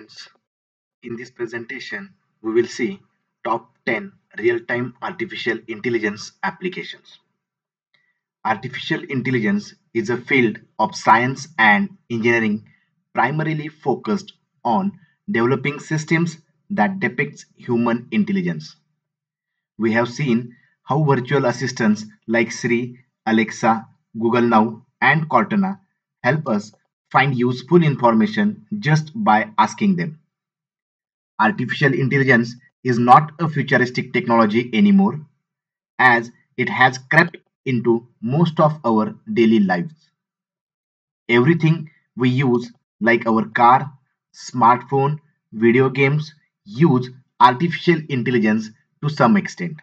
friends. In this presentation, we will see top 10 real-time artificial intelligence applications. Artificial intelligence is a field of science and engineering primarily focused on developing systems that depicts human intelligence. We have seen how virtual assistants like Siri, Alexa, Google Now, and Cortana help us find useful information just by asking them. Artificial intelligence is not a futuristic technology anymore, as it has crept into most of our daily lives. Everything we use, like our car, smartphone, video games, use artificial intelligence to some extent.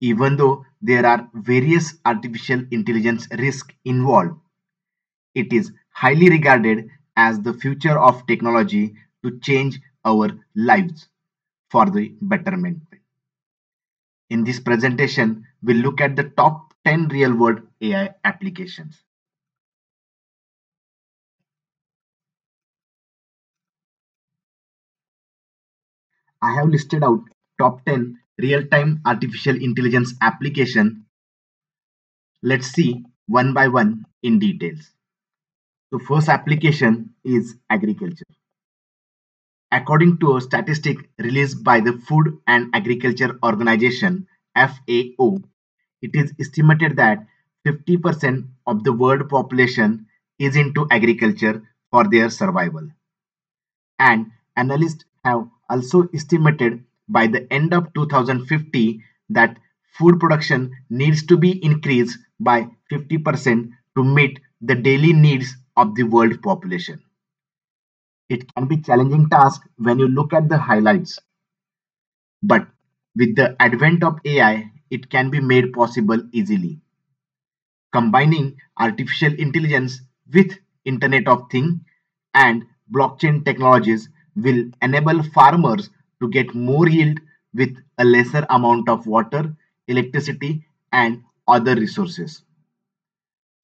Even though there are various artificial intelligence risks involved, it is highly regarded as the future of technology to change our lives for the betterment. In this presentation, we'll look at the top 10 real-world AI applications. I have listed out top 10 real-time artificial intelligence application. Let's see one by one in details. The first application is agriculture. According to a statistic released by the Food and Agriculture Organization (FAO), it is estimated that 50% of the world population is into agriculture for their survival. And analysts have also estimated by the end of 2050 that food production needs to be increased by 50% to meet the daily needs of the world population. It can be challenging task when you look at the highlights, but with the advent of AI, it can be made possible easily. Combining artificial intelligence with Internet of Things and blockchain technologies will enable farmers to get more yield with a lesser amount of water, electricity, and other resources.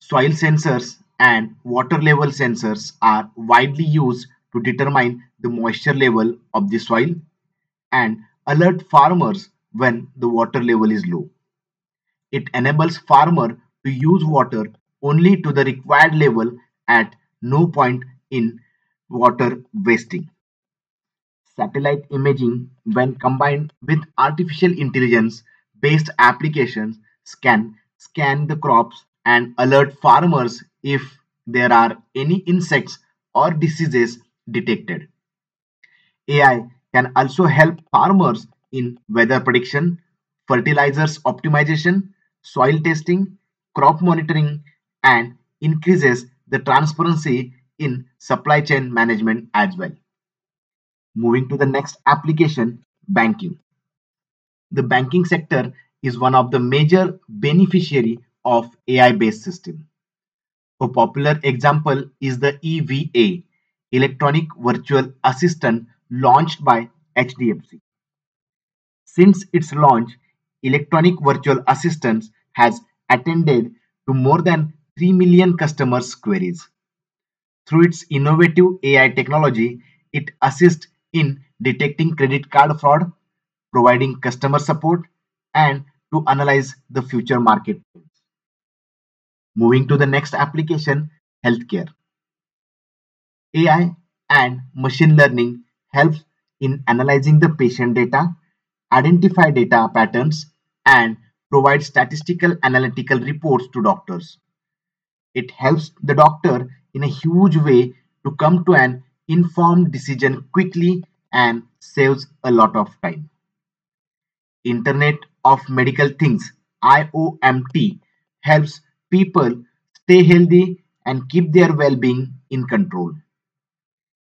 Soil sensors and water level sensors are widely used to determine the moisture level of the soil and alert farmers when the water level is low. It enables farmer to use water only to the required level at no point in water wasting. Satellite imaging, when combined with artificial intelligence based applications, can scan the crops and alert farmers if there are any insects or diseases detected. AI can also help farmers in weather prediction, fertilizers optimization, soil testing, crop monitoring, and increases the transparency in supply chain management as well. Moving to the next application, banking. The banking sector is one of the major beneficiary of AI-based system. A popular example is the EVA, Electronic Virtual Assistant, launched by HDFC. Since its launch, Electronic Virtual Assistant has attended to more than 3 million customers' queries. Through its innovative AI technology, it assists in detecting credit card fraud, providing customer support, and to analyze the future market trends. Moving to the next application, healthcare. AI and machine learning helps in analyzing the patient data, identify data patterns, and provide statistical analytical reports to doctors. It helps the doctor in a huge way to come to an informed decision quickly and saves a lot of time. Internet of Medical Things IoMT helps people stay healthy and keep their well-being in control.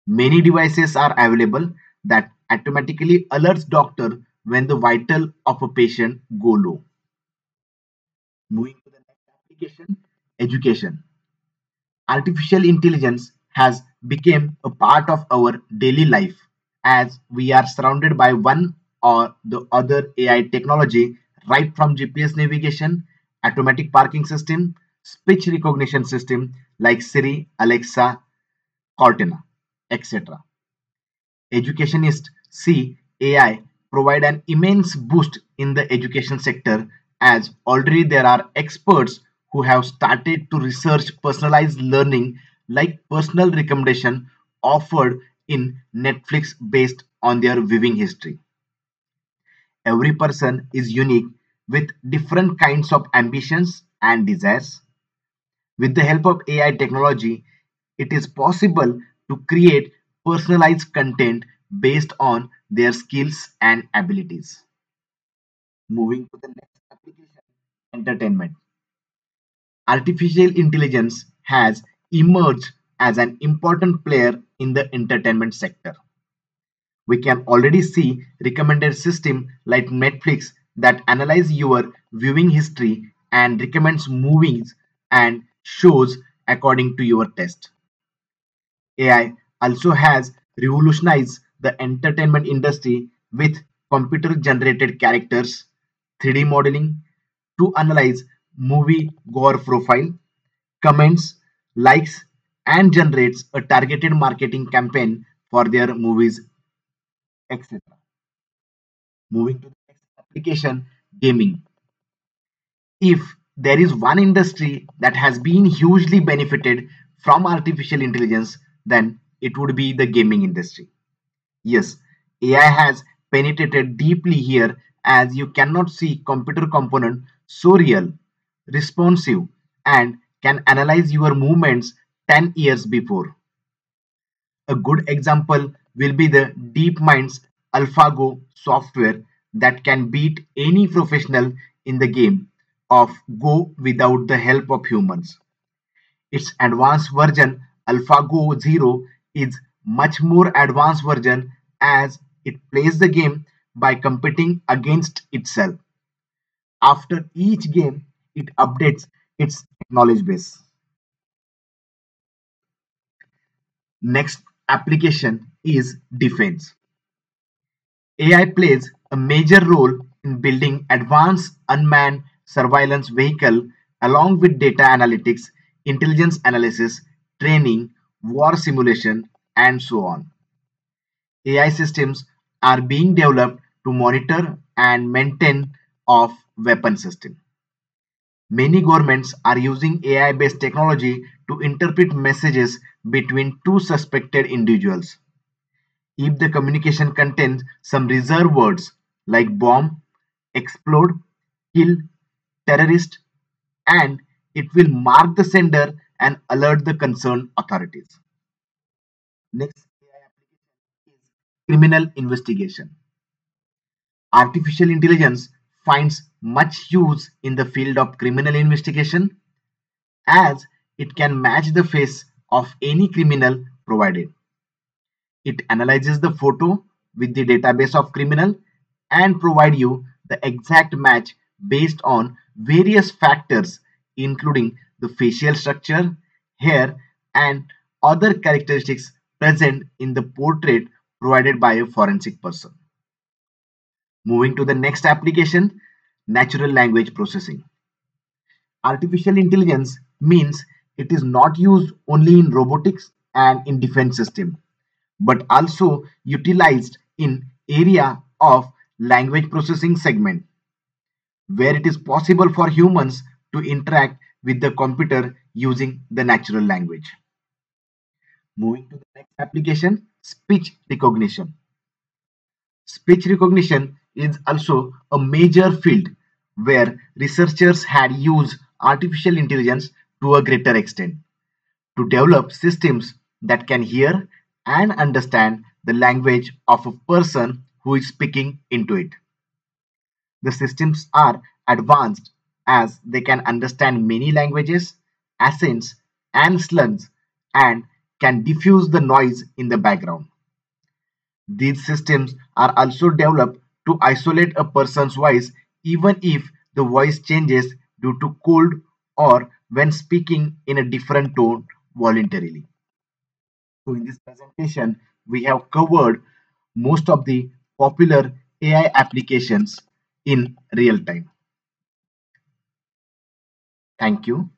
Many devices are available that automatically alerts doctor when the vital of a patient go low. Moving to the next application, education. Artificial intelligence has become a part of our daily life as we are surrounded by one or the other AI technology right from GPS navigation, automatic parking system, speech recognition system like Siri, Alexa, Cortana, etc. Educationists see AI provide an immense boost in the education sector, as already there are experts who have started to research personalized learning like personal recommendation offered in Netflix based on their viewing history. Every person is unique with different kinds of ambitions and desires. With the help of AI technology, it is possible to create personalized content based on their skills and abilities. Moving to the next application, entertainment. Artificial intelligence has emerged as an important player in the entertainment sector. We can already see recommended system like Netflix that analyze your viewing history and recommends movies and shows according to your taste. AI also has revolutionized the entertainment industry with computer generated characters, 3D modeling to analyze movie gore profile, comments, likes, and generates a targeted marketing campaign for their movies, etc. Moving to the next application, gaming. If there is one industry that has been hugely benefited from artificial intelligence, then it would be the gaming industry. Yes, AI has penetrated deeply here as you cannot see computer component so real, responsive, and can analyze your movements 10 years before. A good example will be the DeepMind's AlphaGo software that can beat any professional in the game of Go without the help of humans. Its advanced version AlphaGo Zero is much more advanced version as it plays the game by competing against itself. After each game, it updates its knowledge base. Next application is defense. AI plays a major role in building advanced unmanned surveillance vehicle along with data analytics, intelligence analysis, training, war simulation, and so on. AI systems are being developed to monitor and maintain of weapon system. Many governments are using AI-based technology to interpret messages between two suspected individuals. If the communication contains some reserved words like bomb, explode, kill, terrorist, and it will mark the sender and alert the concerned authorities. Next AI application is criminal investigation. Artificial intelligence finds much use in the field of criminal investigation as it can match the face of any criminal provided. It analyzes the photo with the database of criminal and provide you the exact match based on various factors including the facial structure, hair, and other characteristics present in the portrait provided by a forensic person. Moving to the next application, natural language processing. Artificial intelligence means it is not used only in robotics and in defense system but also utilized in area of language processing segment where it is possible for humans to interact with the computer using the natural language. Moving to the next application, speech recognition. Speech recognition is also a major field where researchers had used artificial intelligence to a greater extent to develop systems that can hear and understand the language of a person who is speaking into it. The systems are advanced as they can understand many languages, accents, and slangs and can diffuse the noise in the background. These systems are also developed to isolate a person's voice even if the voice changes due to cold or when speaking in a different tone voluntarily. So in this presentation, we have covered most of the popular AI applications in real time. Thank you.